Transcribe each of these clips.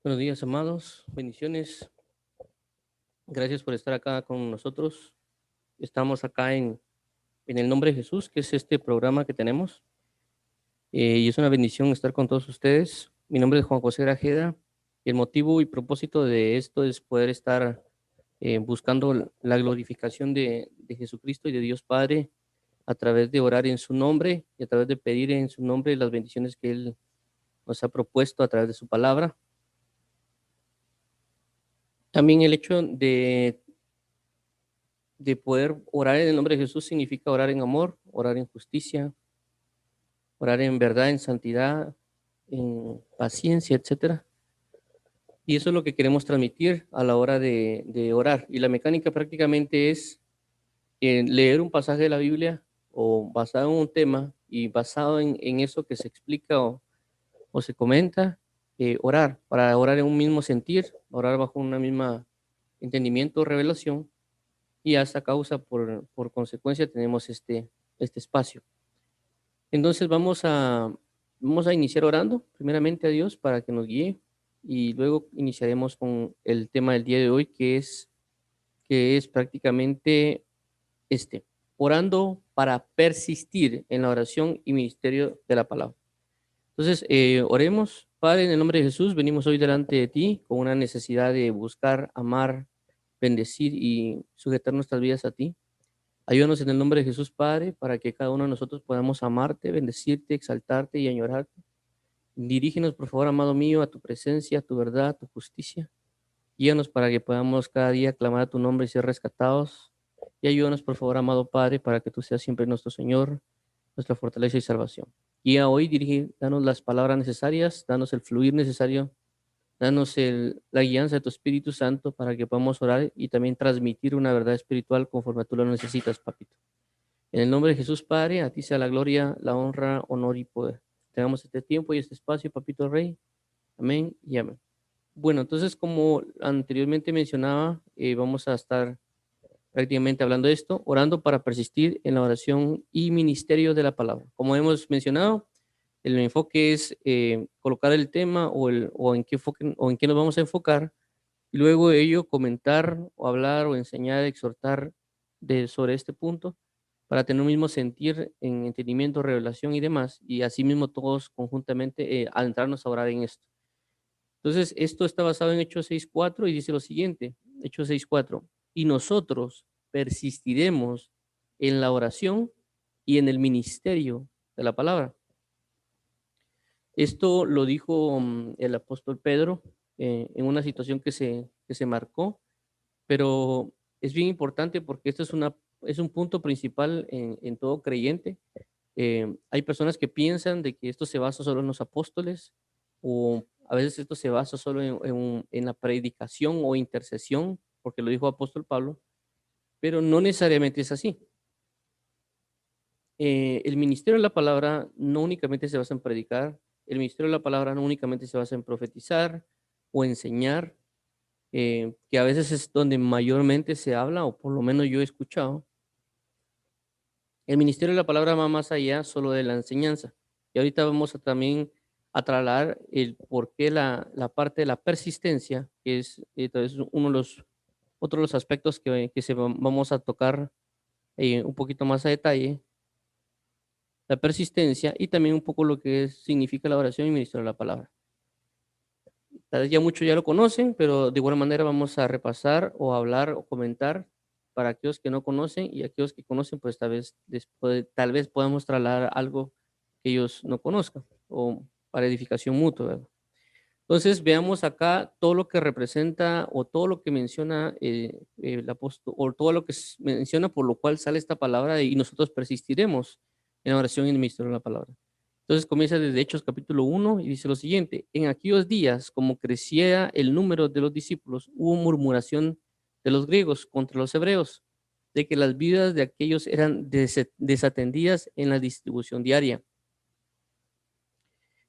Buenos días, amados. Bendiciones. Gracias por estar acá con nosotros. Estamos acá en el nombre de Jesús, que es este programa que tenemos. Y es una bendición estar con todos ustedes. Mi nombre es Juan José Grajeda. Y el motivo y propósito de esto es poder estar buscando la glorificación de Jesucristo y de Dios Padre a través de orar en su nombre y a través de pedir en su nombre las bendiciones que Él nos ha propuesto a través de su palabra. También el hecho de poder orar en el nombre de Jesús significa orar en amor, orar en justicia, orar en verdad, en santidad, en paciencia, etcétera. Y eso es lo que queremos transmitir a la hora de orar. Y la mecánica prácticamente es leer un pasaje de la Biblia o basado en un tema y basado en eso que se explica o se comenta, orar, para orar en un mismo sentir, orar bajo una misma entendimiento o revelación. Y a esta causa, por consecuencia, tenemos este espacio. Entonces vamos a iniciar orando primeramente a Dios para que nos guíe y luego iniciaremos con el tema del día de hoy que es prácticamente este, orando para persistir en la oración y ministerio de la palabra. Entonces, oremos. Padre, en el nombre de Jesús, venimos hoy delante de ti con una necesidad de buscar, amar, bendecir y sujetar nuestras vidas a ti. Ayúdanos en el nombre de Jesús, Padre, para que cada uno de nosotros podamos amarte, bendecirte, exaltarte y añorarte. Dirígenos, por favor, amado mío, a tu presencia, a tu verdad, a tu justicia. Guíanos para que podamos cada día clamar a tu nombre y ser rescatados. Y ayúdanos, por favor, amado Padre, para que tú seas siempre nuestro Señor, nuestra fortaleza y salvación. Guía hoy, dirige, danos las palabras necesarias, danos el fluir necesario, danos la guianza de tu Espíritu Santo para que podamos orar y también transmitir una verdad espiritual conforme tú lo necesitas, papito. En el nombre de Jesús, Padre, a ti sea la gloria, la honra, honor y poder. Tengamos este tiempo y este espacio, Papito Rey. Amén y amén. Bueno, entonces, como anteriormente mencionaba, vamos a estar prácticamente hablando de esto, orando para persistir en la oración y ministerio de la palabra. Como hemos mencionado, el enfoque es colocar el tema o en qué enfoque, o en qué nos vamos a enfocar, y luego de ello comentar o hablar o enseñar, exhortar sobre este punto para tener un mismo sentir en entendimiento, revelación y demás, y asimismo todos conjuntamente adentrarnos a orar en esto. Entonces, esto está basado en Hechos 6:4 y dice lo siguiente, Hechos 6:4, y nosotros persistiremos en la oración y en el ministerio de la palabra. Esto lo dijo el apóstol Pedro en una situación que se marcó, pero es bien importante porque esto es un punto principal en todo creyente. Hay personas que piensan de que esto se basa solo en los apóstoles o a veces esto se basa solo en la predicación o intercesión, porque lo dijo apóstol Pablo, pero no necesariamente es así. El ministerio de la palabra no únicamente se basa en predicar, el ministerio de la palabra no únicamente se basa en profetizar o enseñar, que a veces es donde mayormente se habla, o por lo menos yo he escuchado. El ministerio de la palabra va más allá solo de la enseñanza. Y ahorita vamos a también a trasladar el por qué la parte de la persistencia, que es tal vez uno de los otros los aspectos vamos a tocar un poquito más a detalle, la persistencia y también un poco lo que significa la oración y ministerio de la palabra. Tal vez ya muchos ya lo conocen, pero de igual manera vamos a repasar o hablar o comentar para aquellos que no conocen y aquellos que conocen, pues tal vez después, tal vez podamos trasladar algo que ellos no conozcan o para edificación mutua, ¿verdad? Entonces veamos acá todo lo que representa o todo lo que menciona el apóstol o todo lo que menciona por lo cual sale esta palabra y nosotros persistiremos en la oración y en el ministerio de la palabra. Entonces comienza desde Hechos capítulo 1 y dice lo siguiente, en aquellos días, como crecía el número de los discípulos, hubo murmuración de los griegos contra los hebreos, de que las vidas de aquellos eran desatendidas en la distribución diaria.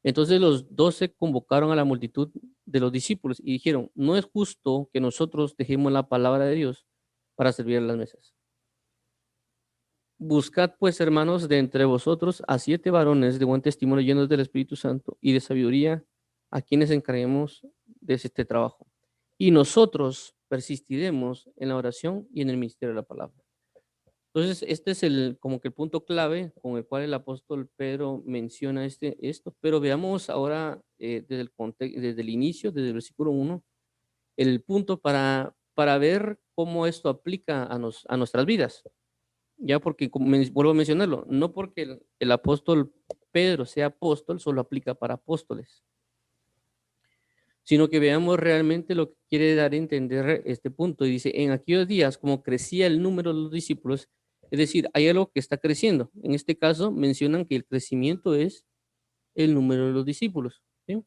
Entonces los 12 convocaron a la multitud de los discípulos y dijeron, no es justo que nosotros dejemos la palabra de Dios para servir a las mesas. Buscad pues, hermanos, de entre vosotros a 7 varones de buen testimonio llenos del Espíritu Santo y de sabiduría, a quienes encarguemos de este trabajo. Y nosotros persistiremos en la oración y en el ministerio de la palabra. Entonces, este es como que el punto clave con el cual el apóstol Pedro menciona esto, pero veamos ahora desde el inicio, desde el versículo 1, el punto para ver cómo esto aplica a nuestras vidas. Ya porque, vuelvo a mencionarlo, no porque el apóstol Pedro sea apóstol, solo aplica para apóstoles, sino que veamos realmente lo que quiere dar a entender este punto. Y dice, en aquellos días, como crecía el número de los discípulos, es decir, hay algo que está creciendo. En este caso, mencionan que el crecimiento es el número de los discípulos. ¿Sí?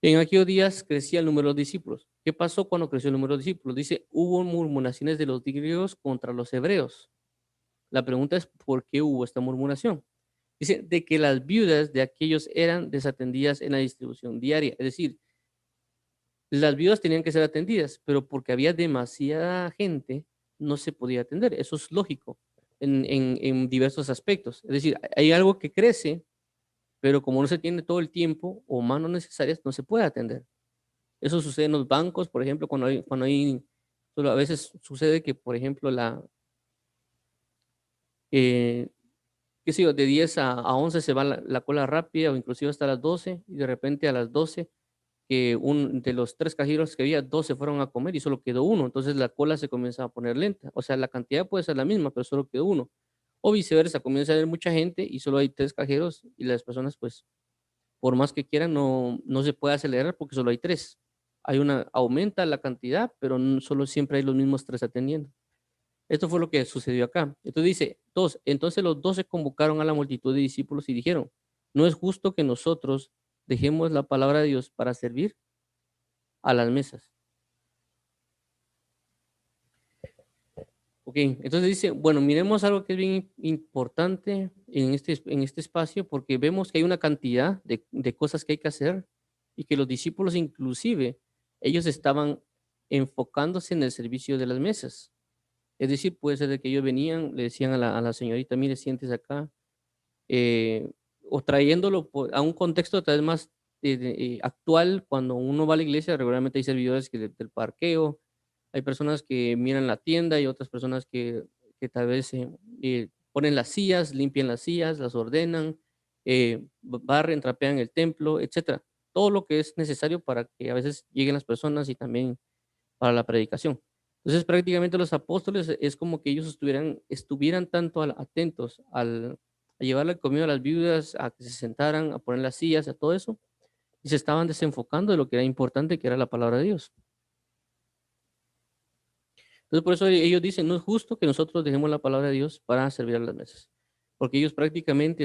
En aquellos días crecía el número de los discípulos. ¿Qué pasó cuando creció el número de discípulos? Dice, hubo murmuraciones de los griegos contra los hebreos. La pregunta es, ¿por qué hubo esta murmuración? Dice, de que las viudas de aquellos eran desatendidas en la distribución diaria. Es decir, las viudas tenían que ser atendidas, pero porque había demasiada gente, no se podía atender. Eso es lógico en diversos aspectos. Es decir, hay algo que crece, pero como no se tiene todo el tiempo o manos necesarias, no se puede atender. Eso sucede en los bancos, por ejemplo, solo a veces sucede que, por ejemplo, eh, qué sé yo, de 10 a 11 se va la cola rápida o inclusive hasta las 12 y de repente a las 12 que de los 3 cajeros que había, 2 se fueron a comer y solo quedó uno. Entonces la cola se comienza a poner lenta. O sea, la cantidad puede ser la misma, pero solo quedó uno. O viceversa, comienza a haber mucha gente y solo hay 3 cajeros y las personas, pues, por más que quieran, no se puede acelerar porque solo hay 3. Aumenta la cantidad, pero solo siempre hay los mismos 3 atendiendo. Esto fue lo que sucedió acá. Entonces dice, entonces los 12 convocaron a la multitud de discípulos y dijeron, no es justo que nosotros dejemos la palabra de Dios para servir a las mesas. Ok, entonces dice, bueno, miremos algo que es bien importante en este espacio, porque vemos que hay una cantidad de cosas que hay que hacer y que los discípulos inclusive, ellos estaban enfocándose en el servicio de las mesas. Es decir, puede ser de que ellos venían, le decían a la señorita, mire, siéntese acá, eh, o trayéndolo a un contexto tal vez más actual, cuando uno va a la iglesia, regularmente hay servidores del parqueo, hay personas que miran la tienda y otras personas que tal vez ponen las sillas, limpian las sillas, las ordenan, barren, trapean el templo, etcétera. Todo lo que es necesario para que a veces lleguen las personas y también para la predicación. Entonces, prácticamente los apóstoles es como que ellos estuvieran tanto atentos a llevar la comida a las viudas, a que se sentaran, a poner las sillas, a todo eso, y se estaban desenfocando de lo que era importante, que era la palabra de Dios. Entonces, por eso ellos dicen, no es justo que nosotros dejemos la palabra de Dios para servir a las mesas, porque ellos prácticamente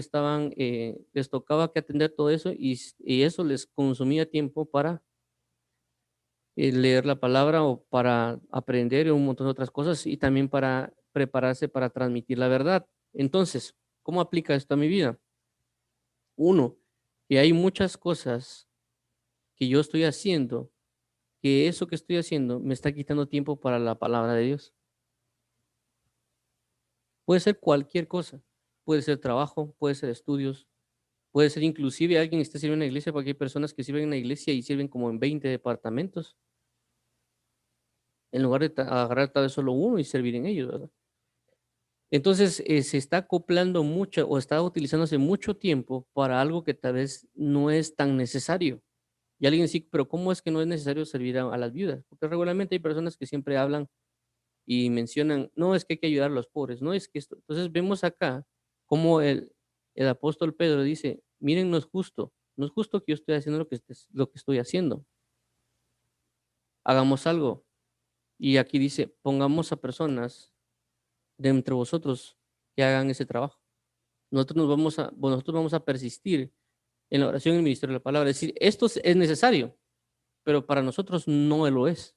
les tocaba que atender todo eso y eso les consumía tiempo para leer la palabra o para aprender un montón de otras cosas y también para prepararse para transmitir la verdad. Entonces, ¿cómo aplica esto a mi vida? Uno, que hay muchas cosas que yo estoy haciendo, que eso que estoy haciendo me está quitando tiempo para la palabra de Dios. Puede ser cualquier cosa, puede ser trabajo, puede ser estudios, puede ser inclusive alguien que esté sirviendo en la iglesia, porque hay personas que sirven en la iglesia y sirven como en 20 departamentos, en lugar de agarrar tal vez solo uno y servir en ellos, ¿verdad? Entonces, se está acoplando mucho o está utilizándose mucho tiempo para algo que tal vez no es tan necesario. Y alguien sí, pero ¿cómo es que no es necesario servir a las viudas? Porque regularmente hay personas que siempre hablan y mencionan, no, es que hay que ayudar a los pobres, no es que esto. Entonces vemos acá cómo el apóstol Pedro dice, miren, no es justo que yo estoy haciendo lo que estoy haciendo. Hagamos algo. Y aquí dice, pongamos a personas de entre vosotros que hagan ese trabajo. Nosotros vamos a persistir en la oración y el ministerio de la palabra. Es decir, esto es necesario, pero para nosotros no lo es.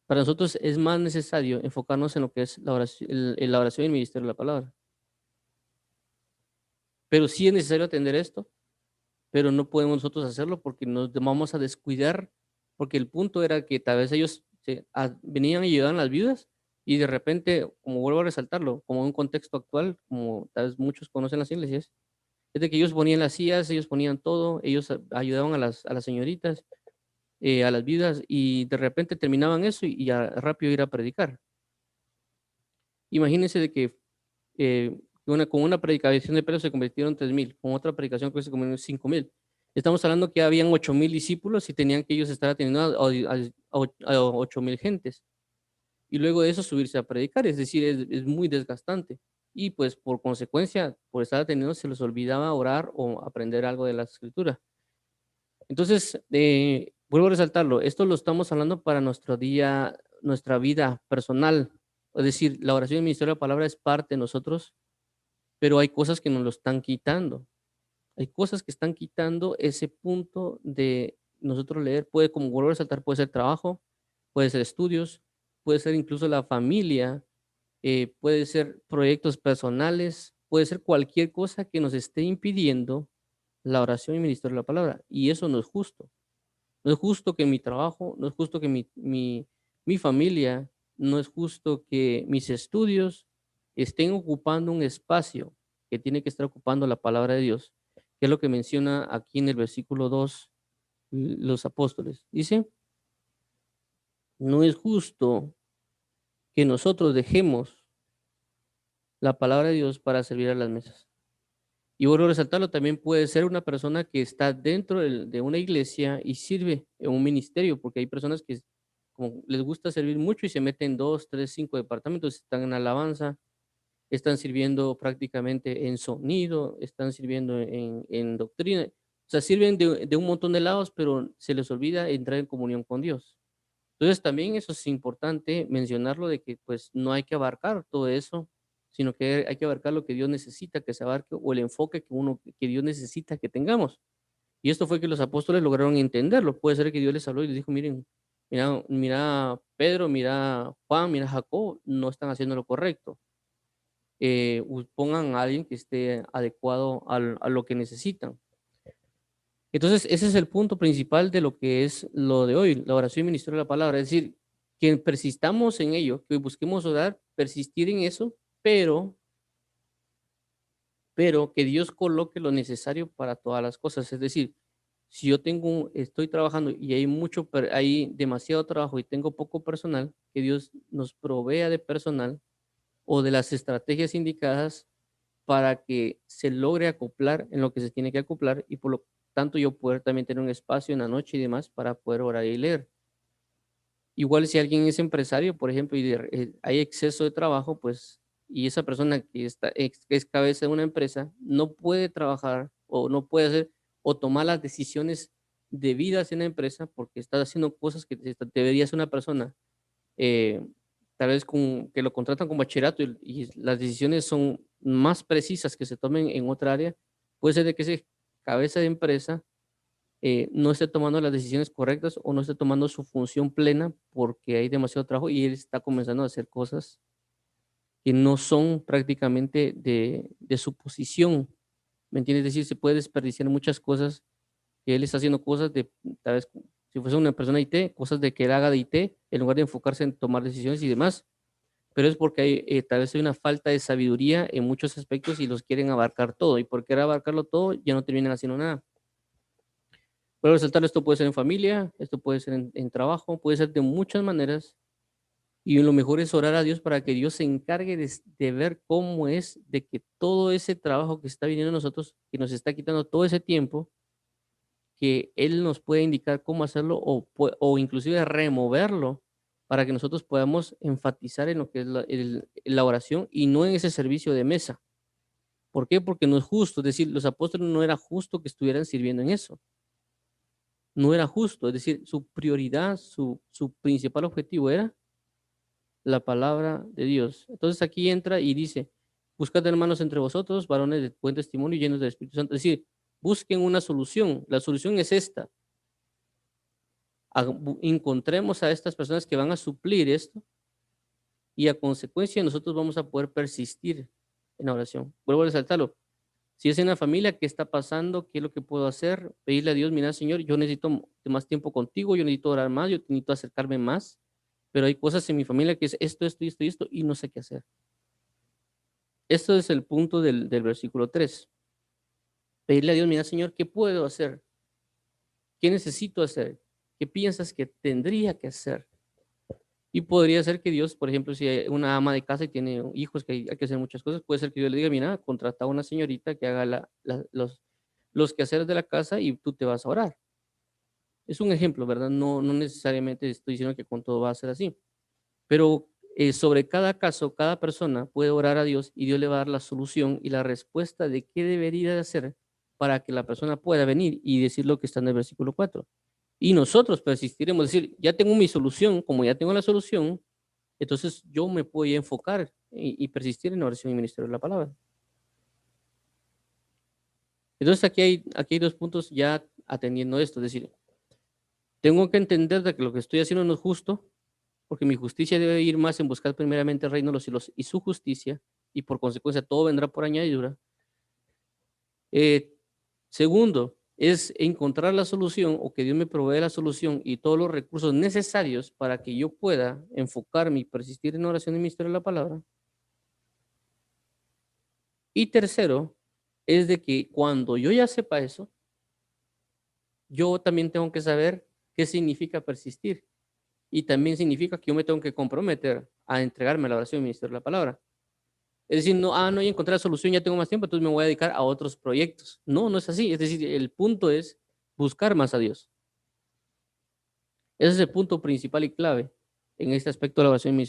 Para nosotros es más necesario enfocarnos en lo que es la oración y el ministerio de la palabra. Pero sí es necesario atender esto, pero no podemos nosotros hacerlo porque nos vamos a descuidar, porque el punto era que tal vez ellos venían y ayudaban a las viudas y de repente, como vuelvo a resaltarlo, como en un contexto actual, como tal vez muchos conocen las iglesias, Es de que ellos ponían las sillas, ellos ponían todo, ellos ayudaban a las señoritas, a las viudas, y de repente terminaban eso y ya rápido ir a predicar. Imagínense de que con una predicación de Pedro se convirtieron 3,000, con otra predicación que se convirtieron 5,000. Estamos hablando que habían 8,000 discípulos y tenían que ellos estar atendiendo a 8,000 gentes. Y luego de eso subirse a predicar, es decir, es muy desgastante. Y pues por consecuencia, por estar atendiendo, se les olvidaba orar o aprender algo de la escritura. Entonces, vuelvo a resaltarlo, esto lo estamos hablando para nuestro día, nuestra vida personal. Es decir, la oración y el ministerio de la palabra es parte de nosotros, pero hay cosas que nos lo están quitando. Hay cosas que están quitando ese punto de nosotros leer. Puede, como vuelvo a resaltar, puede ser trabajo, puede ser estudios, puede ser incluso la familia, puede ser proyectos personales, puede ser cualquier cosa que nos esté impidiendo la oración y el ministerio de la palabra. Y eso no es justo. No es justo que mi trabajo, no es justo que mi familia, no es justo que mis estudios estén ocupando un espacio que tiene que estar ocupando la palabra de Dios, que es lo que menciona aquí en el versículo 2 los apóstoles. Dice, no es justo que nosotros dejemos la palabra de Dios para servir a las mesas. Y vuelvo a resaltarlo, también puede ser una persona que está dentro de una iglesia y sirve en un ministerio, porque hay personas que como les gusta servir mucho y se meten en 2, 3, 5 departamentos, están en alabanza, están sirviendo prácticamente en sonido, están sirviendo en doctrina, o sea, sirven de un montón de lados, pero se les olvida entrar en comunión con Dios. Entonces, también eso es importante mencionarlo de que, pues, no hay que abarcar todo eso, sino que hay que abarcar lo que Dios necesita que se abarque, o el enfoque que Dios necesita que tengamos. Y esto fue que los apóstoles lograron entenderlo. Puede ser que Dios les habló y les dijo: "Miren, mira Pedro, mira Juan, mira Jacob, no están haciendo lo correcto. Pongan a alguien que esté adecuado a lo que necesitan". Entonces, ese es el punto principal de lo que es lo de hoy, la oración y ministerio de la palabra. Es decir, que persistamos en ello, que busquemos orar, persistir en eso, pero que Dios coloque lo necesario para todas las cosas. Es decir, si yo estoy trabajando y hay demasiado trabajo y tengo poco personal, que Dios nos provea de personal o de las estrategias indicadas para que se logre acoplar en lo que se tiene que acoplar y por lo tanto yo poder también tener un espacio en la noche y demás para poder orar y leer. Igual si alguien es empresario, por ejemplo, hay exceso de trabajo, pues, y esa persona que es cabeza de una empresa no puede trabajar o no puede hacer o tomar las decisiones debidas en la empresa porque está haciendo cosas que debería hacer una persona, eh, tal vez que lo contratan con bachillerato y las decisiones son más precisas que se tomen en otra área, puede ser de que ese cabeza de empresa no esté tomando las decisiones correctas o no esté tomando su función plena porque hay demasiado trabajo y él está comenzando a hacer cosas que no son prácticamente de su posición, ¿me entiendes? Es decir, se puede desperdiciar muchas cosas que él está haciendo cosas tal vez, si fuese una persona de IT, cosas de que él haga de IT, en lugar de enfocarse en tomar decisiones y demás, pero es porque tal vez hay una falta de sabiduría en muchos aspectos y los quieren abarcar todo, y por querer abarcarlo todo ya no terminan haciendo nada. Puedo resaltar, esto puede ser en familia, esto puede ser en trabajo, puede ser de muchas maneras. Y lo mejor es orar a Dios para que Dios se encargue de ver cómo es de que todo ese trabajo que está viniendo a nosotros, que nos está quitando todo ese tiempo, que Él nos puede indicar cómo hacerlo o inclusive removerlo para que nosotros podamos enfatizar en lo que es la oración y no en ese servicio de mesa. ¿Por qué? Porque no es justo. Es decir, los apóstoles no era justo que estuvieran sirviendo en eso. No era justo, es decir, su prioridad, su principal objetivo era la palabra de Dios. Entonces aquí entra y dice, buscad hermanos entre vosotros, varones de buen testimonio y llenos del Espíritu Santo. Es decir, busquen una solución. La solución es esta. Encontremos a estas personas que van a suplir esto y a consecuencia nosotros vamos a poder persistir en la oración. Vuelvo a resaltarlo. Si es en la familia, ¿qué está pasando? ¿Qué es lo que puedo hacer? Pedirle a Dios, mira, Señor, yo necesito más tiempo contigo, yo necesito orar más, yo necesito acercarme más, pero hay cosas en mi familia que es esto, y esto, y no sé qué hacer. Esto es el punto del versículo 3. Pedirle a Dios, mira, Señor, ¿qué puedo hacer? ¿Qué necesito hacer? ¿Qué piensas que tendría que hacer? Y podría ser que Dios, por ejemplo, si hay una ama de casa y tiene hijos que hay que hacer muchas cosas, puede ser que Dios le diga, mira, contrata a una señorita que haga los quehaceres de la casa y tú te vas a orar. Es un ejemplo, ¿verdad? No necesariamente estoy diciendo que con todo va a ser así, pero sobre cada caso, cada persona puede orar a Dios y Dios le va a dar la solución y la respuesta de qué debería de hacer para que la persona pueda venir y decir lo que está en el versículo 4. Y nosotros persistiremos, decir, ya tengo mi solución, como ya tengo la solución, entonces yo me voy a enfocar y persistir en la oración y ministerio de la palabra. Entonces aquí hay dos puntos ya atendiendo esto, es decir, tengo que entender de que lo que estoy haciendo no es justo, porque mi justicia debe ir más en buscar primeramente el reino de los cielos y su justicia, y por consecuencia todo vendrá por añadidura. Eh, Segundo, es encontrar la solución o que Dios me provee la solución y todos los recursos necesarios para que yo pueda enfocarme y persistir en oración y ministerio de la palabra. Y tercero, es de que cuando yo ya sepa eso, yo también tengo que saber qué significa persistir. Y también significa que yo me tengo que comprometer a entregarme a la oración y ministerio de la palabra. Es decir, no ya encontré la solución, ya tengo más tiempo, entonces me voy a dedicar a otros proyectos. No es así. Es decir, el punto es buscar más a Dios. Ese es el punto principal y clave en este aspecto de la oración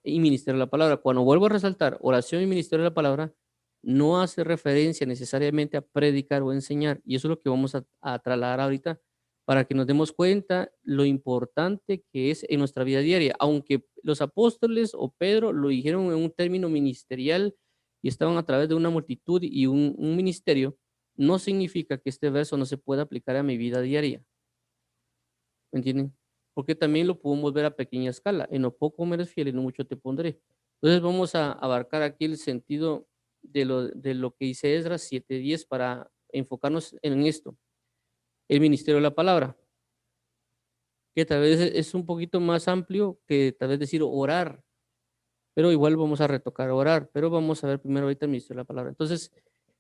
y ministerio de la palabra. Cuando vuelvo a resaltar oración y ministerio de la palabra, no hace referencia necesariamente a predicar o enseñar. Y eso es lo que vamos a trasladar ahorita para que nos demos cuenta lo importante que es en nuestra vida diaria. Aunque los apóstoles o Pedro lo dijeron en un término ministerial y estaban a través de una multitud y un ministerio, no significa que este verso no se pueda aplicar a mi vida diaria. ¿Me entienden? Porque también lo podemos ver a pequeña escala. En lo poco me eres fiel, y en lo mucho te pondré. Entonces vamos a abarcar aquí el sentido de lo que dice Esdras 7:10 para enfocarnos en esto. El ministerio de la palabra, que tal vez es un poquito más amplio que tal vez decir orar, pero igual vamos a retocar orar, pero vamos a ver primero ahorita el ministerio de la palabra. Entonces,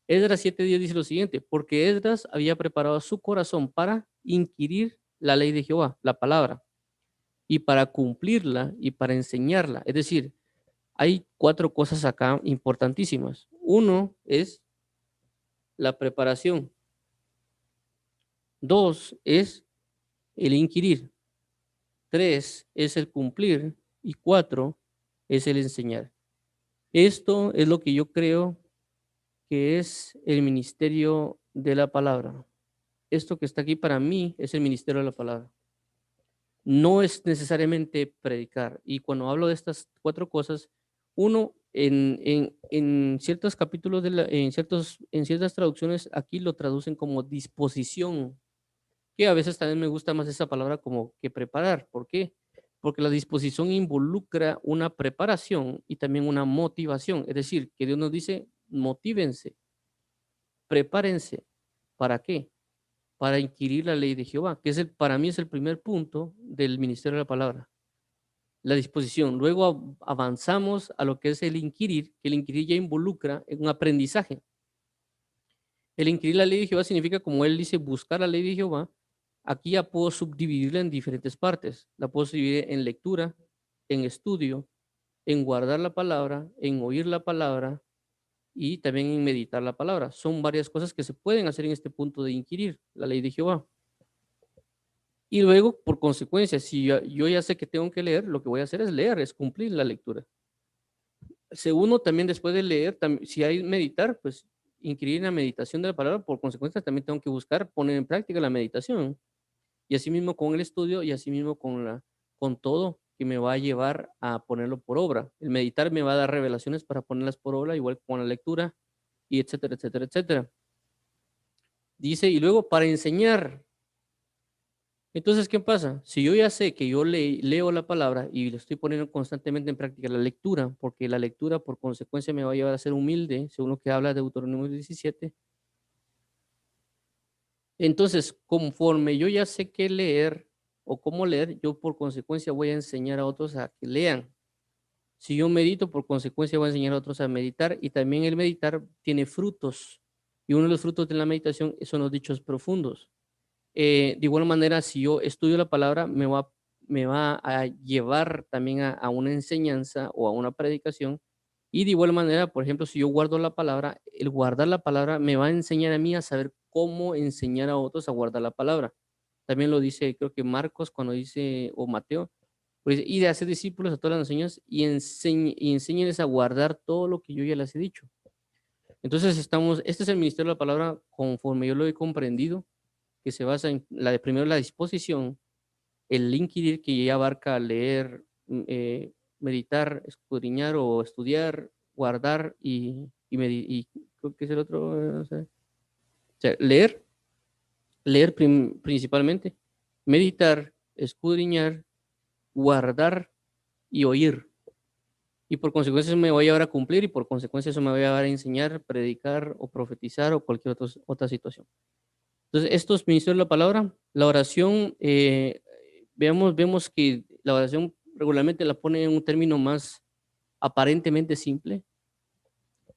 Esdras 7:10 dice lo siguiente, porque Esdras había preparado su corazón para inquirir la ley de Jehová, la palabra, y para cumplirla y para enseñarla. Es decir, hay cuatro cosas acá importantísimas. Uno es la preparación. Dos es el inquirir. Tres es el cumplir. Y cuatro es el enseñar. Esto es lo que yo creo que es el ministerio de la palabra. Esto que está aquí para mí es el ministerio de la palabra. No es necesariamente predicar. Y cuando hablo de estas cuatro cosas, uno, en ciertos capítulos, en ciertas traducciones, aquí lo traducen como disposición, que a veces también me gusta más esa palabra como que preparar. ¿Por qué? Porque la disposición involucra una preparación y también una motivación. Es decir, que Dios nos dice, motívense, prepárense. ¿Para qué? Para inquirir la ley de Jehová, que para mí es el primer punto del ministerio de la palabra, la disposición. Luego avanzamos a lo que es el inquirir, que el inquirir ya involucra un aprendizaje. El inquirir la ley de Jehová significa, como él dice, buscar la ley de Jehová. Aquí ya puedo subdividirla en diferentes partes. La puedo dividir en lectura, en estudio, en guardar la palabra, en oír la palabra y también en meditar la palabra. Son varias cosas que se pueden hacer en este punto de inquirir la ley de Jehová. Y luego, por consecuencia, si yo ya sé que tengo que leer, lo que voy a hacer es leer, es cumplir la lectura. Segundo, también después de leer, si hay meditar, pues inquirir en la meditación de la palabra, por consecuencia también tengo que buscar poner en práctica la meditación. Y asimismo con el estudio y asimismo con todo que me va a llevar a ponerlo por obra. El meditar me va a dar revelaciones para ponerlas por obra, igual con la lectura, y etcétera, etcétera, etcétera. Dice, y luego para enseñar. Entonces, ¿qué pasa? Si yo ya sé que yo leo la palabra y lo estoy poniendo constantemente en práctica la lectura, porque la lectura por consecuencia me va a llevar a ser humilde, según lo que habla de Deuteronomio 17, entonces, conforme yo ya sé qué leer o cómo leer, yo por consecuencia voy a enseñar a otros a que lean. Si yo medito, por consecuencia voy a enseñar a otros a meditar y también el meditar tiene frutos. Y uno de los frutos de la meditación son los dichos profundos. De igual manera, si yo estudio la palabra, me va a llevar también a una enseñanza o a una predicación. Y de igual manera, por ejemplo, si yo guardo la palabra, el guardar la palabra me va a enseñar a mí a saber cómo enseñar a otros a guardar la palabra. También lo dice, creo que Marcos, cuando dice, o Mateo, pues, y de hacer discípulos a todas las naciones y enséñenles a guardar todo lo que yo ya les he dicho. Entonces este es el ministerio de la palabra conforme yo lo he comprendido, que se basa en primero la disposición, el inquirir, que ya abarca leer, meditar, escudriñar o estudiar, guardar y creo que es el otro, o sea, leer principalmente, meditar, escudriñar, guardar y oír. Y por consecuencia eso me va a llevar a cumplir y por consecuencia eso me va a llevar a enseñar, predicar o profetizar o cualquier otra situación. Entonces, esto es ministerio de la palabra. La oración, vemos que la oración regularmente la pone en un término más aparentemente simple,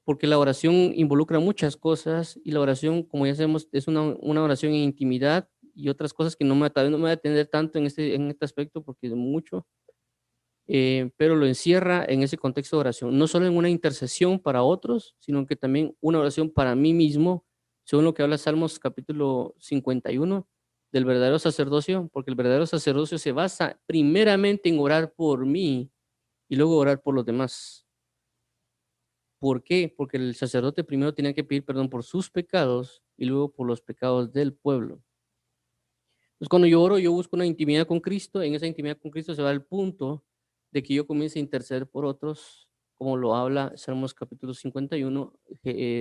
porque la oración involucra muchas cosas y la oración, como ya sabemos, es una oración en intimidad y otras cosas que tal vez no me voy a atender tanto en este aspecto porque es mucho, pero lo encierra en ese contexto de oración, no solo en una intercesión para otros, sino que también una oración para mí mismo, según lo que habla Salmos capítulo 51 del verdadero sacerdocio, porque el verdadero sacerdocio se basa primeramente en orar por mí y luego orar por los demás. ¿Por qué? Porque el sacerdote primero tenía que pedir perdón por sus pecados y luego por los pecados del pueblo. Entonces, cuando yo oro, yo busco una intimidad con Cristo. En esa intimidad con Cristo se va al punto de que yo comience a interceder por otros, como lo habla Salmos capítulo 51,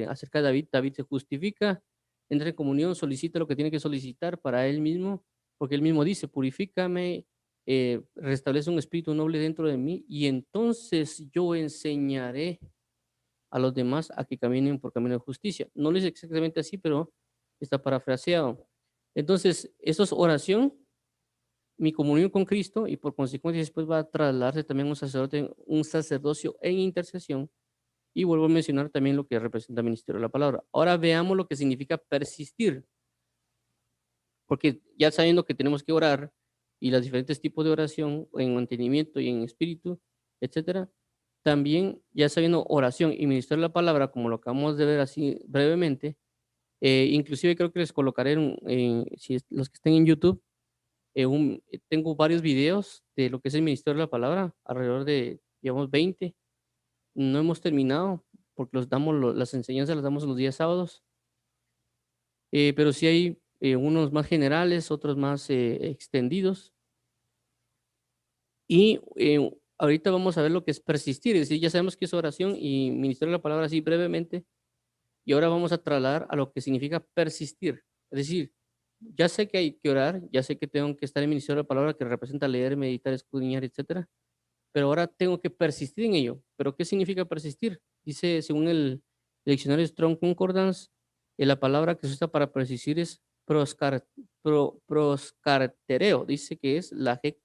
acerca de David. David se justifica, entra en comunión, solicita lo que tiene que solicitar para él mismo, porque él mismo dice, purifícame, restablece un espíritu noble dentro de mí, y entonces yo enseñaré a los demás a que caminen por camino de justicia. No lo dice exactamente así, pero está parafraseado. Entonces, eso es oración, mi comunión con Cristo, y por consecuencia después va a trasladarse también un sacerdocio en intercesión, y vuelvo a mencionar también lo que representa el ministerio de la palabra. Ahora veamos lo que significa persistir, porque ya sabiendo que tenemos que orar y los diferentes tipos de oración en mantenimiento y en espíritu, etcétera, también ya sabiendo oración y ministerio de la palabra, como lo acabamos de ver así brevemente, inclusive creo que les colocaré los que estén en YouTube, tengo varios videos de lo que es el ministerio de la palabra, alrededor de, digamos, 20. No hemos terminado porque las enseñanzas las damos los días sábados, pero sí hay unos más generales, otros más extendidos. Y ahorita vamos a ver lo que es persistir, es decir, ya sabemos que es oración y ministerio de la palabra así brevemente, y ahora vamos a trasladar a lo que significa persistir. Es decir, ya sé que hay que orar, ya sé que tengo que estar en el ministerio de la palabra que representa leer, meditar, escudriñar, etcétera, pero ahora tengo que persistir en ello. ¿Pero qué significa persistir? Dice, según el diccionario Strong Concordance, la palabra que se usa para persistir es proscartereo. Dice que es la G,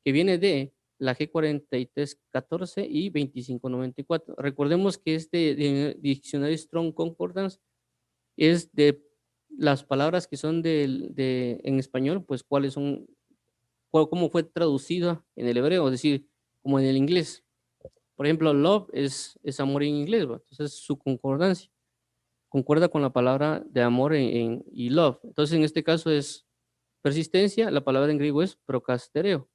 que viene de la G4314 y 2594. Recordemos que diccionario Strong Concordance es de las palabras que son en español, pues cuáles son, cómo fue traducida en el hebreo, es decir, como en el inglés. Por ejemplo, love es amor en inglés, ¿va? Entonces su concordancia concuerda con la palabra de amor y love. Entonces en este caso es persistencia, la palabra en griego es procastereo.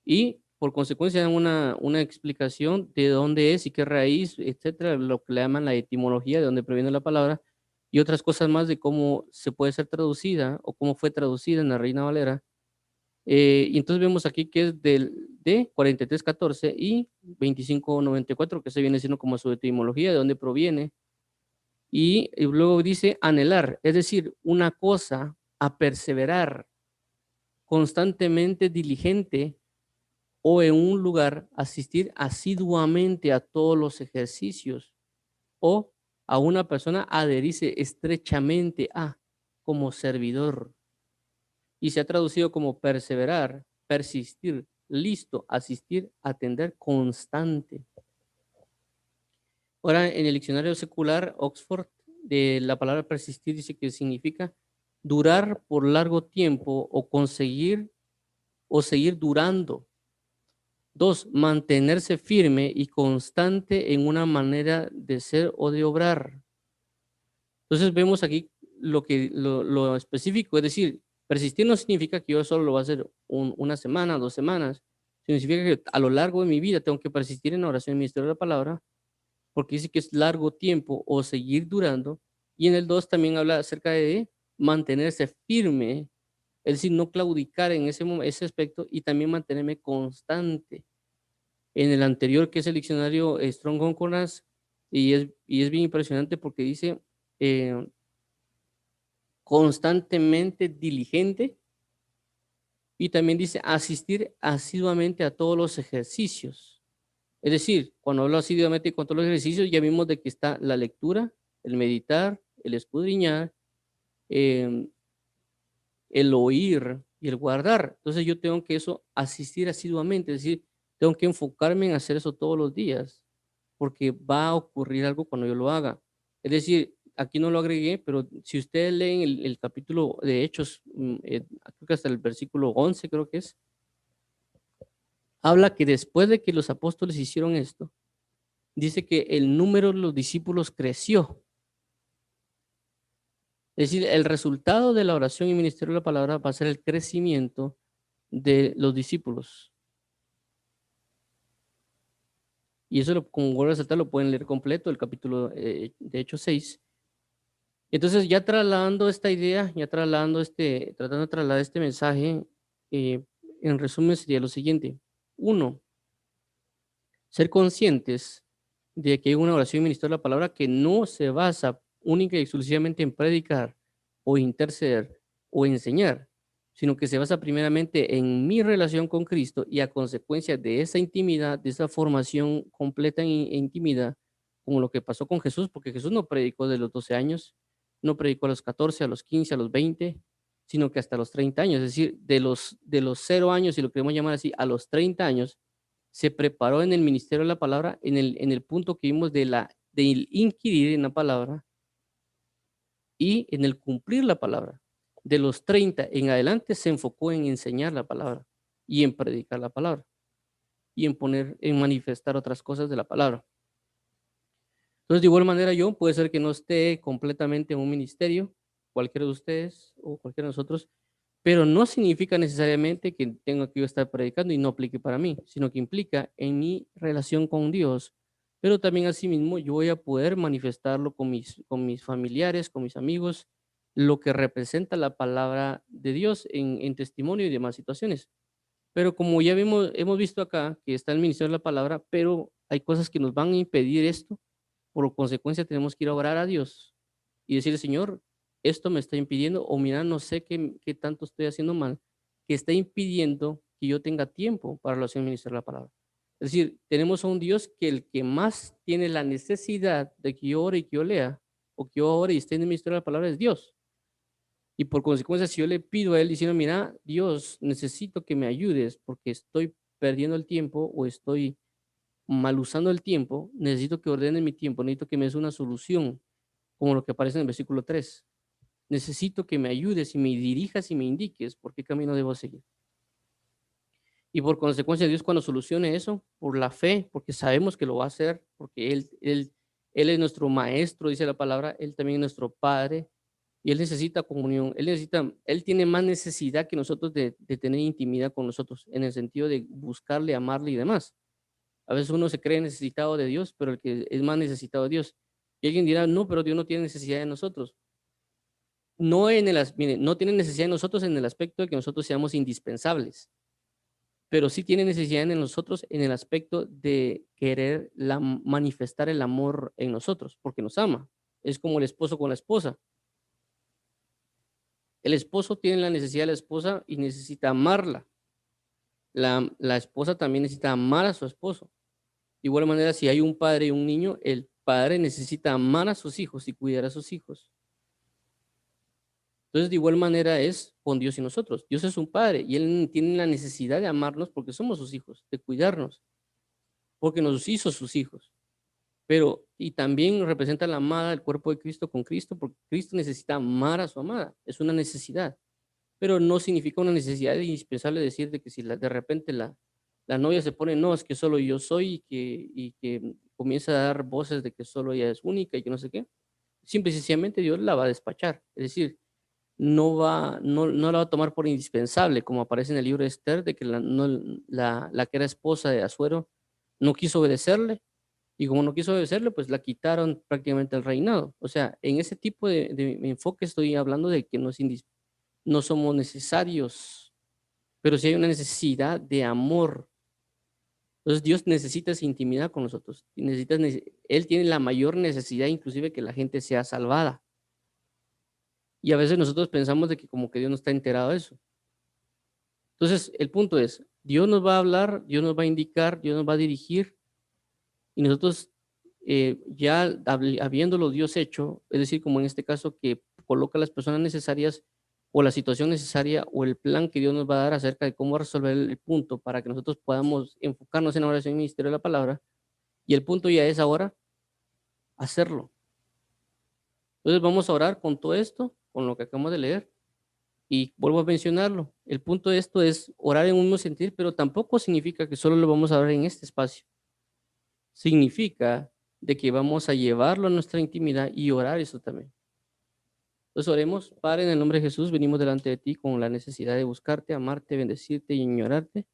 Y por consecuencia dan una explicación de dónde es y qué raíz, etcétera, lo que le llaman la etimología, de dónde proviene la palabra, y otras cosas más de cómo se puede ser traducida o cómo fue traducida en la Reina Valera. Y entonces vemos aquí que es de 4314 y 2594, que se viene siendo como su etimología, de dónde proviene. Y luego dice anhelar, es decir, una cosa a perseverar, constantemente diligente, o en un lugar asistir asiduamente a todos los ejercicios, o a una persona adherirse estrechamente a como servidor. Y se ha traducido como perseverar, persistir, listo, asistir, atender, constante. Ahora, en el diccionario secular Oxford, de la palabra persistir dice que significa durar por largo tiempo o conseguir o seguir durando. 2, mantenerse firme y constante en una manera de ser o de obrar. Entonces vemos aquí lo específico, es decir, persistir no significa que yo solo lo voy a hacer una semana, 2 semanas, significa que a lo largo de mi vida tengo que persistir en la oración y el ministerio de la palabra, porque dice que es largo tiempo o seguir durando. Y en el 2 también habla acerca de mantenerse firme, es decir, no claudicar en ese aspecto y también mantenerme constante. En el anterior, que es el diccionario Strong Concordance, y es bien impresionante porque dice eh, constantemente diligente, y también dice asistir asiduamente a todos los ejercicios. Es decir, cuando hablo asiduamente con todos los ejercicios, ya vimos de que está la lectura, el meditar, el escudriñar, em, el oír y el guardar. Entonces yo tengo que eso asistir asiduamente, es decir, tengo que enfocarme en hacer eso todos los días, porque va a ocurrir algo cuando yo lo haga. Es decir, aquí no lo agregué, pero si ustedes leen el capítulo de Hechos, creo que hasta el versículo 11 creo que es, habla que después de que los apóstoles hicieron esto, dice que el número de los discípulos creció. Es decir, el resultado de la oración y ministerio de la palabra va a ser el crecimiento de los discípulos. Y eso, como vuelvo a resaltar, lo pueden leer completo, el capítulo de Hechos 6. Entonces, ya trasladando esta idea, ya trasladando tratando de trasladar este mensaje, eh, en resumen sería lo siguiente. 1, ser conscientes de que hay una oración y ministerio de la palabra que no se basa única y exclusivamente en predicar o interceder o enseñar, sino que se basa primeramente en mi relación con Cristo y a consecuencia de esa intimidad, de esa formación completa en intimidad, como lo que pasó con Jesús, porque Jesús no predicó de los 12 años, no predicó a los 14, a los 15, a los 20, sino que hasta los 30 años, es decir, de los 0 años, si lo queremos llamar así, a los 30 años, se preparó en el ministerio de la palabra, en el punto que vimos de inquirir en la palabra y en el cumplir la palabra. De los 30 en adelante se enfocó en enseñar la palabra y en predicar la palabra y en manifestar otras cosas de la palabra. Entonces, de igual manera yo, puede ser que no esté completamente en un ministerio, cualquiera de ustedes o cualquiera de nosotros, pero no significa necesariamente que tenga que yo estar predicando y no aplique para mí, sino que implica en mi relación con Dios, pero también asimismo yo voy a poder manifestarlo con mis familiares, con mis amigos, lo que representa la palabra de Dios en testimonio y demás situaciones. Pero como ya hemos visto acá que está el ministerio de la palabra, pero hay cosas que nos van a impedir esto, por consecuencia tenemos que ir a orar a Dios y decirle, Señor, esto me está impidiendo, o mira, no sé qué tanto estoy haciendo mal, que está impidiendo que yo tenga tiempo para la oración y ministrar la palabra. Es decir, tenemos a un Dios que el que más tiene la necesidad de que yo ore y que yo lea, o que yo ore y esté en el ministerio de la palabra es Dios. Y por consecuencia, si yo le pido a Él diciendo, mira, Dios, necesito que me ayudes porque estoy perdiendo el tiempo o estoy mal usando el tiempo, necesito que ordene mi tiempo, necesito que me des una solución, como lo que aparece en el versículo 3. Necesito que me ayudes y me dirijas y me indiques por qué camino debo seguir. Y por consecuencia, Dios cuando solucione eso, por la fe, porque sabemos que lo va a hacer, porque Él es nuestro maestro, dice la palabra, Él también es nuestro Padre, y Él necesita comunión, Él tiene más necesidad que nosotros de tener intimidad con nosotros, en el sentido de buscarle, amarle y demás. A veces uno se cree necesitado de Dios, pero el que es más necesitado de Dios. Y alguien dirá, no, pero Dios no tiene necesidad de nosotros. Mire, no tiene necesidad de nosotros en el aspecto de que nosotros seamos indispensables, pero sí tiene necesidad en nosotros en el aspecto de querer manifestar el amor en nosotros, porque nos ama. Es como el esposo con la esposa. El esposo tiene la necesidad de la esposa y necesita amarla. La esposa también necesita amar a su esposo. De igual manera, si hay un padre y un niño, el padre necesita amar a sus hijos y cuidar a sus hijos. Entonces, de igual manera es con Dios y nosotros. Dios es un padre y Él tiene la necesidad de amarnos porque somos sus hijos, de cuidarnos, porque nos hizo sus hijos. pero y también representa la amada, el cuerpo de Cristo con Cristo, porque Cristo necesita amar a su amada, es una necesidad, pero no significa una necesidad indispensable decir de que si de repente la novia se pone, no, es que solo yo soy y que comienza a dar voces de que solo ella es única y que no sé qué, simple y sencillamente Dios la va a despachar, es decir, no la va a tomar por indispensable, como aparece en el libro de Esther, de que la que era esposa de Asuero no quiso obedecerle, y como no quiso obedecerle, pues la quitaron prácticamente el reinado. O sea, en ese tipo de enfoque estoy hablando de que no somos necesarios, pero sí hay una necesidad de amor. Entonces Dios necesita esa intimidad con nosotros. Él tiene la mayor necesidad, inclusive, que la gente sea salvada. Y a veces nosotros pensamos de que como que Dios no está enterado de eso. Entonces, el punto es, Dios nos va a hablar, Dios nos va a indicar, Dios nos va a dirigir, y nosotros, ya habiéndolo Dios hecho, es decir, como en este caso que coloca las personas necesarias o la situación necesaria o el plan que Dios nos va a dar acerca de cómo resolver el punto para que nosotros podamos enfocarnos en la oración y ministerio de la palabra, y el punto ya es ahora hacerlo. Entonces vamos a orar con todo esto, con lo que acabamos de leer. Y vuelvo a mencionarlo, el punto de esto es orar en un mismo sentir, pero tampoco significa que solo lo vamos a orar en este espacio. Significa de que vamos a llevarlo a nuestra intimidad y orar eso también. Entonces oremos, Padre, en el nombre de Jesús, venimos delante de ti con la necesidad de buscarte, amarte, bendecirte y ignorarte.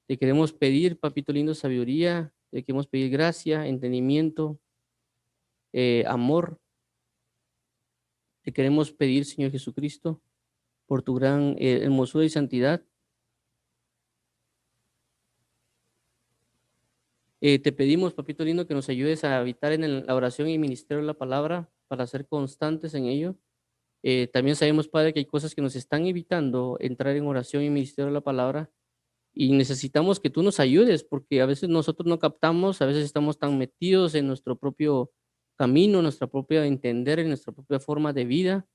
Te queremos pedir, papito lindo, sabiduría, te queremos pedir gracia, entendimiento, amor. Te queremos pedir, Señor Jesucristo, por tu gran hermosura y santidad. Te pedimos, papito lindo, que nos ayudes a habitar en la oración y ministerio de la palabra para ser constantes en ello. También sabemos, Padre, que hay cosas que nos están evitando entrar en oración y ministerio de la palabra y necesitamos que tú nos ayudes porque a veces nosotros no captamos, a veces estamos tan metidos en nuestro propio camino, nuestra propia entender, en nuestra propia forma de vida,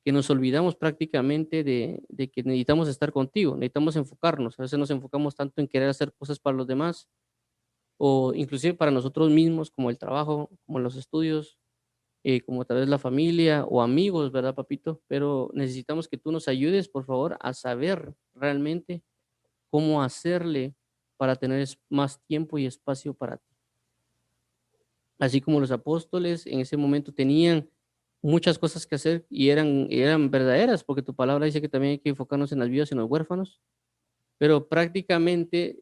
que nos olvidamos prácticamente de que necesitamos estar contigo, necesitamos enfocarnos. A veces nos enfocamos tanto en querer hacer cosas para los demás o inclusive para nosotros mismos, como el trabajo, como los estudios, como tal vez la familia o amigos, ¿verdad, papito? Pero necesitamos que tú nos ayudes, por favor, a saber realmente cómo hacerle para tener más tiempo y espacio para ti. Así como los apóstoles en ese momento tenían muchas cosas que hacer y eran verdaderas, porque tu palabra dice que también hay que enfocarnos en las viudas y en los huérfanos, pero prácticamente,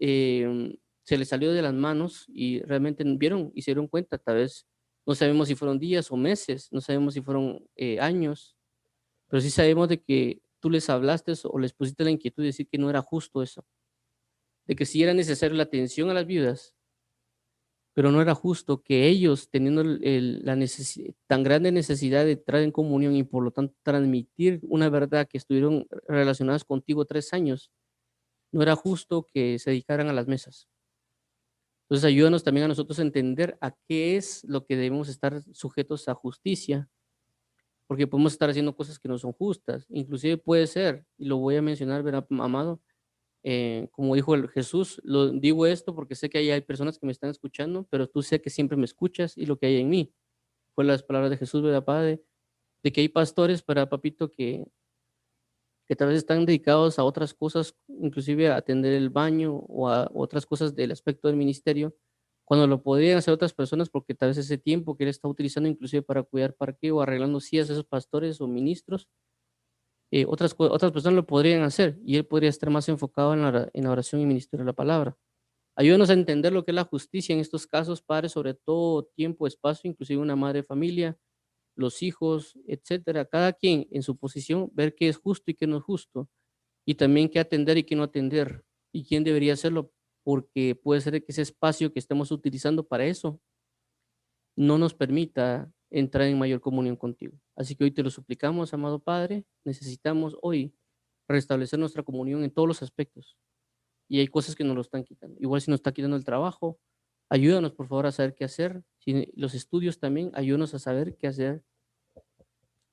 se les salió de las manos y realmente vieron y se dieron cuenta, tal vez, no sabemos si fueron días o meses, no sabemos si fueron, años, pero sí sabemos de que tú les hablaste o les pusiste la inquietud de decir que no era justo eso, de que sí era necesario la atención a las viudas, pero no era justo que ellos, teniendo la tan grande necesidad de entrar en comunión y por lo tanto transmitir una verdad que estuvieron relacionadas contigo 3 años, no era justo que se dedicaran a las mesas. Entonces, ayúdanos también a nosotros a entender a qué es lo que debemos estar sujetos a justicia, porque podemos estar haciendo cosas que no son justas. Inclusive puede ser, y lo voy a mencionar, ¿verdad, amado? Como dijo Jesús, lo digo esto porque sé que ahí hay personas que me están escuchando, pero tú sé que siempre me escuchas y lo que hay en mí. Fue las palabras de Jesús, ¿verdad, Padre? De que hay pastores, para papito, que tal vez están dedicados a otras cosas, inclusive a atender el baño o a otras cosas del aspecto del ministerio, cuando lo podrían hacer otras personas, porque tal vez ese tiempo que él está utilizando inclusive para cuidar parqueo o arreglando sillas a esos pastores o ministros, otras personas lo podrían hacer y él podría estar más enfocado en la oración y ministerio de la palabra. Ayúdanos a entender lo que es la justicia en estos casos, Padre, sobre todo tiempo, espacio, inclusive una madre de familia, los hijos, etcétera, cada quien en su posición, ver qué es justo y qué no es justo, y también qué atender y qué no atender, y quién debería hacerlo, porque puede ser que ese espacio que estemos utilizando para eso no nos permita entrar en mayor comunión contigo. Así que hoy te lo suplicamos, amado Padre, necesitamos hoy restablecer nuestra comunión en todos los aspectos, y hay cosas que nos lo están quitando. Igual si nos está quitando el trabajo, ayúdanos por favor a saber qué hacer, si los estudios también, ayúdanos a saber qué hacer.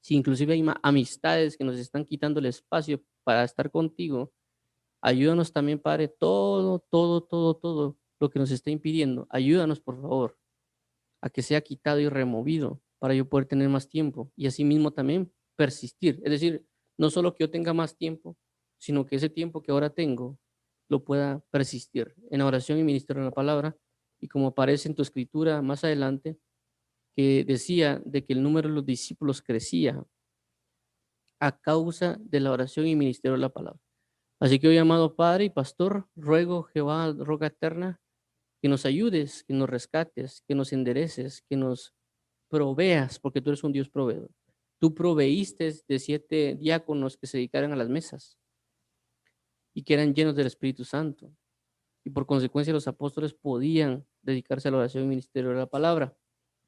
Si inclusive hay amistades que nos están quitando el espacio para estar contigo, ayúdanos también, Padre, todo lo que nos está impidiendo. Ayúdanos, por favor, a que sea quitado y removido para yo poder tener más tiempo y asimismo también persistir. Es decir, no solo que yo tenga más tiempo, sino que ese tiempo que ahora tengo lo pueda persistir en oración y ministerio de la palabra. Y como aparece en tu escritura más adelante, que decía de que el número de los discípulos crecía a causa de la oración y ministerio de la palabra. Así que hoy, amado Padre y Pastor, ruego, Jehová, roca eterna, que nos ayudes, que nos rescates, que nos endereces, que nos proveas, porque tú eres un Dios proveedor. Tú proveíste de 7 diáconos que se dedicaran a las mesas y que eran llenos del Espíritu Santo. Y por consecuencia los apóstoles podían dedicarse a la oración y ministerio de la palabra.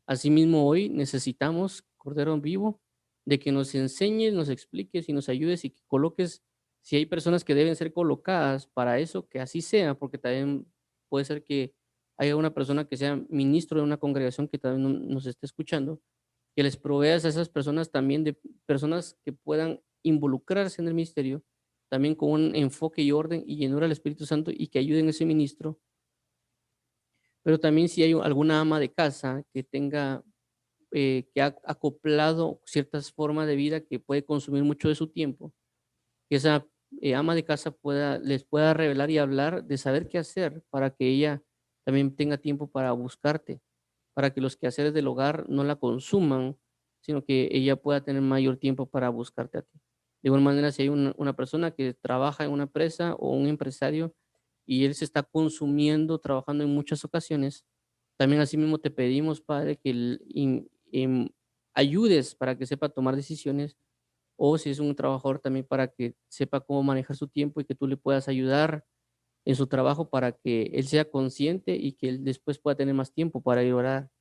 Asimismo, hoy necesitamos, Cordero vivo, de que nos enseñes, nos expliques y nos ayudes y que coloques, si hay personas que deben ser colocadas para eso, que así sea, porque también puede ser que haya una persona que sea ministro de una congregación que también nos esté escuchando, que les proveas a esas personas también de personas que puedan involucrarse en el ministerio, también con un enfoque y orden y llenura del Espíritu Santo y que ayuden a ese ministro. Pero también si hay alguna ama de casa que tenga que ha acoplado ciertas formas de vida que puede consumir mucho de su tiempo, que esa ama de casa les pueda revelar y hablar de saber qué hacer para que ella también tenga tiempo para buscarte, para que los quehaceres del hogar no la consuman, sino que ella pueda tener mayor tiempo para buscarte a ti. De igual manera, si hay una persona que trabaja en una empresa o un empresario y él se está consumiendo, trabajando en muchas ocasiones, también asimismo te pedimos, Padre, que ayudes para que sepa tomar decisiones o si es un trabajador también para que sepa cómo manejar su tiempo y que tú le puedas ayudar en su trabajo para que él sea consciente y que él después pueda tener más tiempo para ir a orar.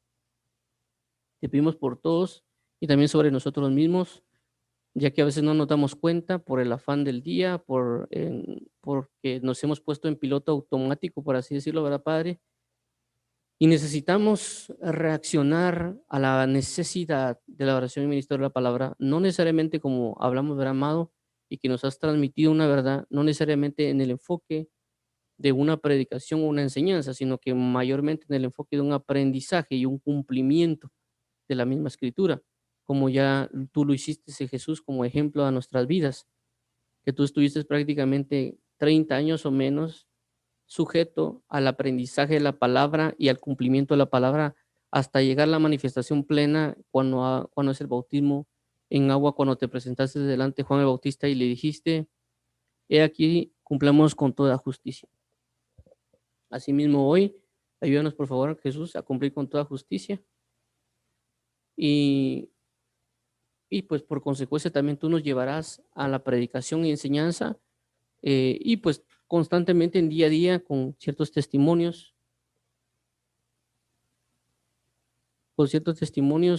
Te pedimos por todos y también sobre nosotros mismos, ya que a veces no nos damos cuenta por el afán del día, porque nos hemos puesto en piloto automático, por así decirlo, ¿verdad, Padre? Y necesitamos reaccionar a la necesidad de la oración y ministerio de la palabra, no necesariamente como hablamos, ¿verdad, amado? Y que nos has transmitido una verdad, no necesariamente en el enfoque de una predicación o una enseñanza, sino que mayormente en el enfoque de un aprendizaje y un cumplimiento de la misma escritura, como ya tú lo hiciste, Jesús, como ejemplo a nuestras vidas, que tú estuviste prácticamente 30 años o menos sujeto al aprendizaje de la palabra y al cumplimiento de la palabra hasta llegar a la manifestación plena cuando es el bautismo en agua, cuando te presentaste delante de Juan el Bautista y le dijiste, he aquí, cumplamos con toda justicia. Asimismo hoy, ayúdanos por favor, Jesús, a cumplir con toda justicia y, y pues por consecuencia también tú nos llevarás a la predicación y enseñanza y pues constantemente en día a día con ciertos testimonios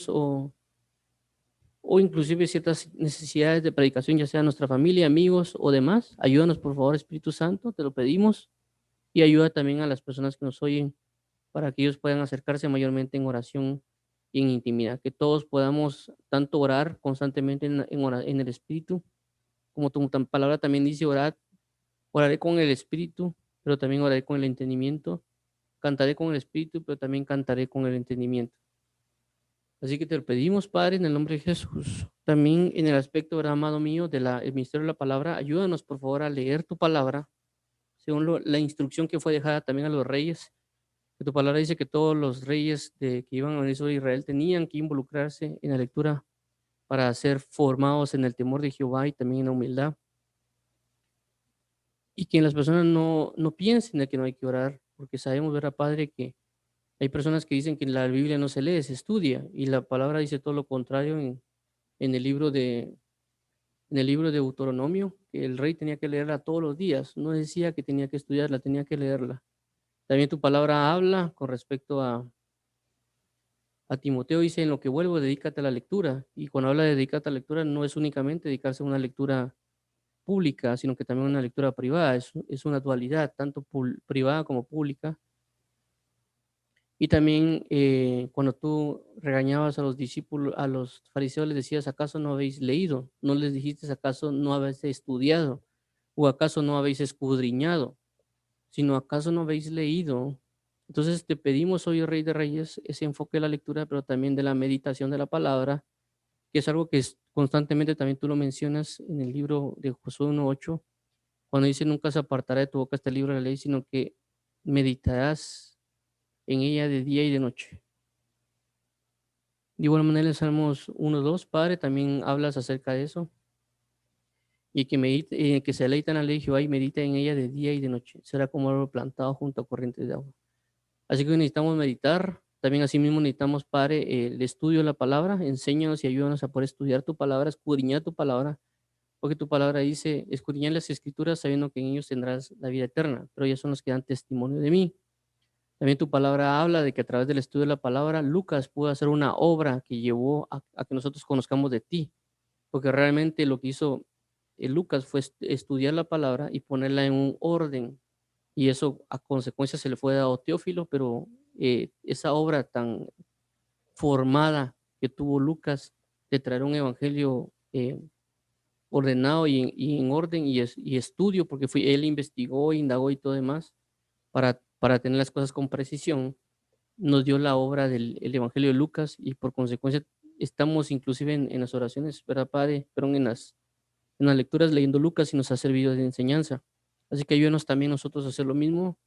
o inclusive ciertas necesidades de predicación, ya sea nuestra familia, amigos o demás. Ayúdanos, por favor, Espíritu Santo, te lo pedimos. Y ayuda también a las personas que nos oyen para que ellos puedan acercarse mayormente en oración y en intimidad. Que todos podamos tanto orar constantemente en el Espíritu, como tu palabra también dice, oraré con el Espíritu, pero también oraré con el entendimiento. Cantaré con el Espíritu, pero también cantaré con el entendimiento. Así que te lo pedimos, Padre, en el nombre de Jesús. También en el aspecto, ¿verdad, amado mío, del ministerio de la palabra, ayúdanos, por favor, a leer tu palabra, según la instrucción que fue dejada también a los reyes. Que tu palabra dice que todos los reyes que iban a venir sobre Israel tenían que involucrarse en la lectura para ser formados en el temor de Jehová y también en la humildad. Y que las personas no piensen de que no hay que orar, porque sabemos, ¿verdad, Padre, que hay personas que dicen que la Biblia no se lee, se estudia, y la palabra dice todo lo contrario en el libro en el libro de Deuteronomio, que el rey tenía que leerla todos los días, no decía que tenía que estudiarla, tenía que leerla. También tu palabra habla con respecto a Timoteo, dice, en lo que vuelvo, dedícate a la lectura, y cuando habla de dedícate a la lectura, no es únicamente dedicarse a una lectura pública, sino que también una lectura privada, es una dualidad, tanto privada como pública. Y también cuando tú regañabas a los discípulos, a los fariseos, les decías, ¿acaso no habéis leído? ¿No les dijiste, acaso no habéis estudiado? ¿O acaso no habéis escudriñado? Sino, ¿acaso no habéis leído Entonces te pedimos hoy, Rey de Reyes, ese enfoque de la lectura, pero también de la meditación de la palabra, que es algo que constantemente también tú lo mencionas en el libro de Josué 1:8, cuando dice: "Nunca se apartará de tu boca este libro de la ley, sino que meditarás en ella de día y de noche". De igual manera, en Salmos 1:2, Padre, también hablas acerca de eso, y que se deleita en la ley de Jehová y medita en ella de día y de noche. Será como árbol plantado junto a corrientes de agua. Así que necesitamos meditar. También asimismo necesitamos, Padre, el estudio de la palabra. Enséñanos y ayúdanos a poder estudiar tu palabra, escudriñar tu palabra, porque tu palabra dice: escudriñar las escrituras sabiendo que en ellos tendrás la vida eterna, pero ellos son los que dan testimonio de mí. También tu palabra habla de que a través del estudio de la palabra, Lucas pudo hacer una obra que llevó a que nosotros conozcamos de ti, porque realmente lo que hizo Lucas fue estudiar la palabra y ponerla en un orden, y eso a consecuencia se le fue dado a Teófilo, pero esa obra tan formada que tuvo Lucas de traer un evangelio ordenado y en orden y estudio, porque él investigó, indagó y todo demás para tener las cosas con precisión, nos dio la obra del el evangelio de Lucas y por consecuencia estamos inclusive en las oraciones, ¿verdad, Padre? Perdón, en las lecturas leyendo Lucas y nos ha servido de enseñanza. Así que ayúdenos también nosotros a hacer lo mismo,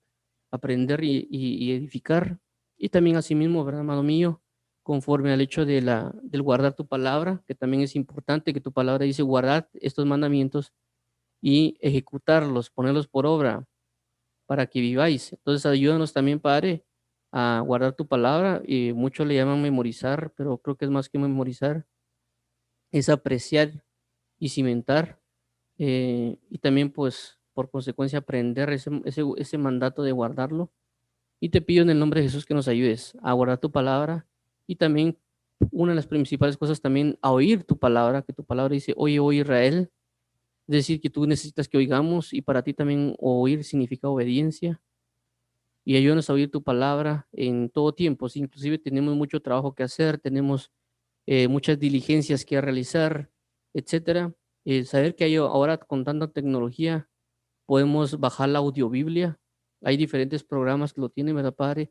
aprender y edificar. Y también asimismo, ¿verdad, amado mío? Conforme al hecho del guardar tu palabra, que también es importante, que tu palabra dice: guardad estos mandamientos y ejecutarlos, ponerlos por obra para que viváis. Entonces ayúdanos también, Padre, a guardar tu palabra. Y muchos le llaman memorizar, pero creo que es más que memorizar, es apreciar y cimentar, y también, pues, por consecuencia, aprender ese mandato de guardarlo. Y te pido en el nombre de Jesús que nos ayudes a guardar tu palabra y también una de las principales cosas también a oír tu palabra, que tu palabra dice: oye, oh Israel, es decir, que tú necesitas que oigamos y para ti también oír significa obediencia y ayúdanos a oír tu palabra en todo tiempo. Sí, inclusive tenemos mucho trabajo que hacer, tenemos muchas diligencias que realizar, etcétera. Saber que hay ahora con tanta tecnología podemos bajar la audiobiblia. Hay diferentes programas que lo tienen, ¿verdad, Padre?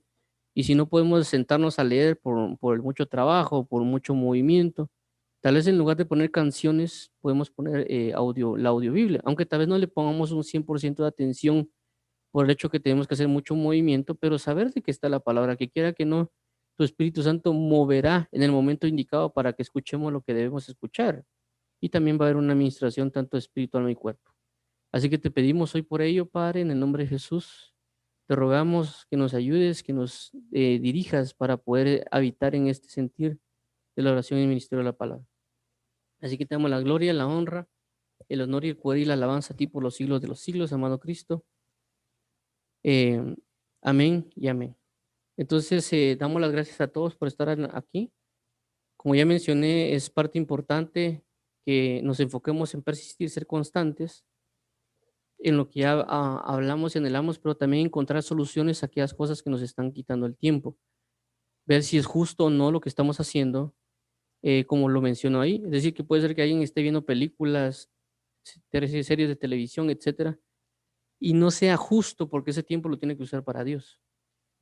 Y si no podemos sentarnos a leer por el mucho trabajo, por mucho movimiento, tal vez en lugar de poner canciones, podemos poner la audiobiblia, aunque tal vez no le pongamos un 100% de atención por el hecho que tenemos que hacer mucho movimiento, pero saber de qué está la palabra, que quiera que no, tu Espíritu Santo moverá en el momento indicado para que escuchemos lo que debemos escuchar. Y también va a haber una administración tanto espiritual y cuerpo. Así que te pedimos hoy por ello, Padre, en el nombre de Jesús. Te rogamos que nos ayudes, que nos dirijas para poder habitar en este sentir de la oración y el ministerio de la palabra. Así que te damos la gloria, la honra, el honor y el poder y la alabanza a ti por los siglos de los siglos, amado Cristo. Eh, amén y amén. Entonces, damos las gracias a todos por estar aquí. Como ya mencioné, es parte importante que nos enfoquemos en persistir, ser constantes en lo que ya hablamos y anhelamos, pero también encontrar soluciones a aquellas cosas que nos están quitando el tiempo. Ver si es justo o no lo que estamos haciendo, como lo menciono ahí. Es decir, que puede ser que alguien esté viendo películas, series de televisión, etcétera, y no sea justo porque ese tiempo lo tiene que usar para Dios.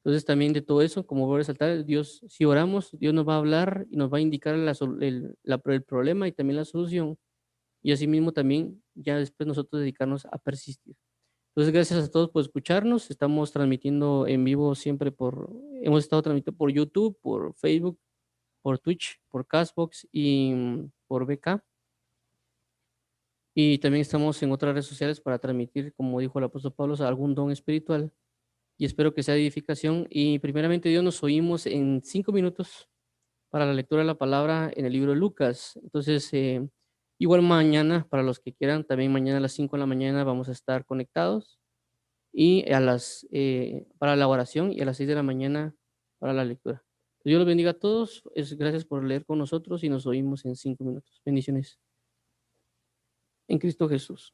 Entonces, también de todo eso, como voy a resaltar, Dios, si oramos, Dios nos va a hablar y nos va a indicar el problema y también la solución. Y asimismo también ya después nosotros dedicarnos a persistir. Entonces, gracias a todos por escucharnos. Estamos transmitiendo en vivo siempre hemos estado transmitiendo por YouTube, por Facebook, por Twitch, por Castbox y por BK. Y también estamos en otras redes sociales para transmitir, como dijo el apóstol Pablo, algún don espiritual. Y espero que sea de edificación. Y primeramente, Dios, nos oímos en 5 minutos para la lectura de la palabra en el libro de Lucas. Entonces, igual mañana, para los que quieran, también mañana a las 5 de la mañana vamos a estar conectados y para la oración y a las 6 de la mañana para la lectura. Dios los bendiga a todos. Gracias por leer con nosotros y nos oímos en 5 minutos. Bendiciones en Cristo Jesús.